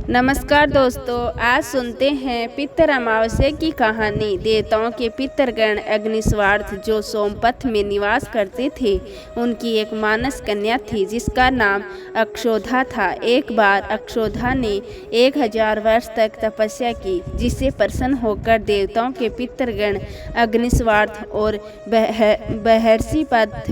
नमस्कार दोस्तों, आज सुनते हैं पितर अमावस्या की कहानी। देवताओं के पितरगण अग्निस्वार्थ जो सोमपथ में निवास करते थे, उनकी एक मानस कन्या थी जिसका नाम अक्षोधा था। एक बार अक्षोधा ने 1000 वर्ष तक तपस्या की, जिससे प्रसन्न होकर देवताओं के पितरगण अग्निस्वार्थ और बहर्षि पथ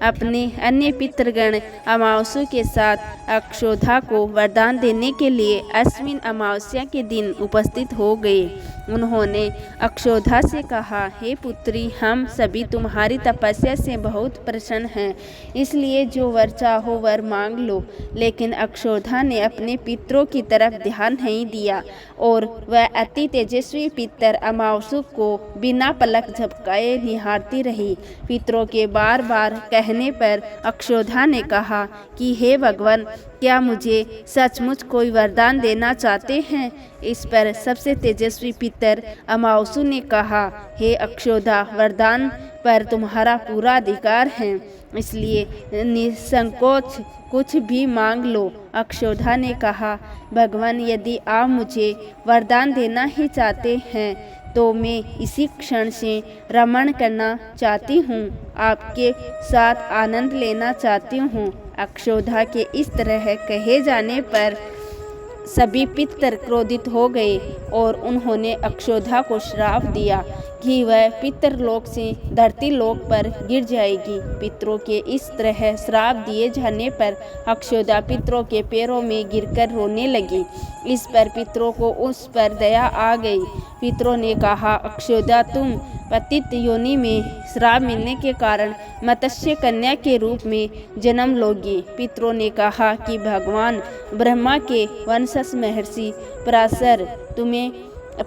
अपने अन्य पितरगण अमावस्या के साथ अक्षोधा को वरदान देने के लिए अश्विन अमावस्या के दिन उपस्थित हो गए। उन्होंने अक्षोधा से कहा, हे पुत्री, हम सभी तुम्हारी तपस्या से बहुत प्रसन्न हैं, इसलिए जो वर चाहो वर मांग लो। लेकिन अक्षोधा ने अपने पितरों की तरफ ध्यान नहीं दिया और वह अति तेजस्वी पितर अमावस्या को बिना पलक झपकाए निहारती रही। पितरों के बार बार कहने पर अक्षोधा ने कहा कि हे भगवान, क्या मुझे सचमुच कोई वरदान देना चाहते हैं? इस पर सबसे तेजस्वी पितर अमावस्या ने कहा, हे अक्षोधा, वरदान पर तुम्हारा पूरा अधिकार है, इसलिए निसंकोच कुछ भी मांग लो। अक्षोधा ने कहा, भगवान, यदि आप मुझे वरदान देना ही चाहते हैं तो मैं इसी क्षण से रमण करना चाहती हूँ, आपके साथ आनंद लेना चाहती हूँ। अक्षोधा के इस तरह कहे जाने पर सभी पितर क्रोधित हो गए और उन्होंने अक्षोधा को श्राप दिया कि वह पितरलोक से धरती लोक पर गिर जाएगी। पितरों के इस तरह श्राप दिए जाने पर अक्षोधा पितरों के पैरों में गिरकर रोने लगी। इस पर पितरों को उस पर दया आ गई। पितरों ने कहा, अक्षोधा, तुम पतित योनि में श्राप मिलने के कारण मत्स्य कन्या के रूप में जन्म लोगी। पितरों ने कहा कि भगवान ब्रह्मा के वंशज महर्षि पराशर तुम्हें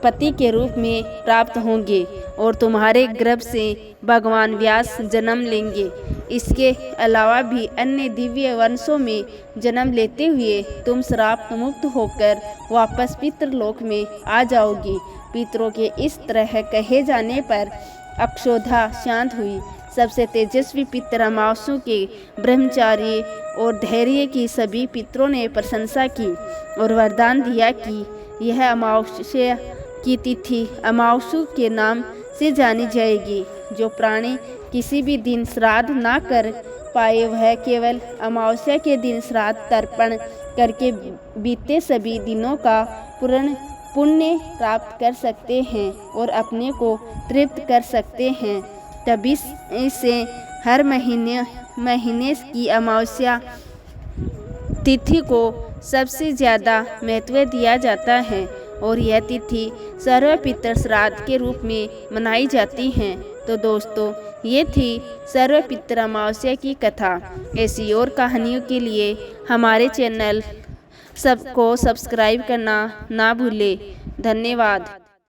पति के रूप में प्राप्त होंगे और तुम्हारे गर्भ से भगवान व्यास जन्म लेंगे। इसके अलावा भी अन्य दिव्य वंशों में जन्म लेते हुए तुम श्राप मुक्त होकर वापस पितरलोक में आ जाओगी। पितरों के इस तरह कहे जाने पर अक्षोधा शांत हुई। सबसे तेजस्वी पितर अमावस्या के ब्रह्मचारी और धैर्य की सभी पितरों ने प्रशंसा की और वरदान दिया कि यह अमावस्या की तिथि अमावस्या के नाम से जानी जाएगी। जो प्राणी किसी भी दिन श्राद्ध ना कर पाए, वह केवल अमावस्या के दिन श्राद्ध तर्पण करके बीते सभी दिनों का पूर्ण पुण्य प्राप्त कर सकते हैं और अपने को तृप्त कर सकते हैं। तभी से हर महीने की अमावस्या तिथि को सबसे ज़्यादा महत्व दिया जाता है और यह तिथि सर्व पितर श्राद्ध के रूप में मनाई जाती है। तो दोस्तों, ये थी सर्व पितर अमावस्या की कथा। ऐसी और कहानियों के लिए हमारे चैनल सबको सब्सक्राइब करना ना भूलें। धन्यवाद।